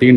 3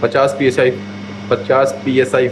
50 PSI, 50 PSI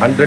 100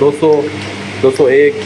201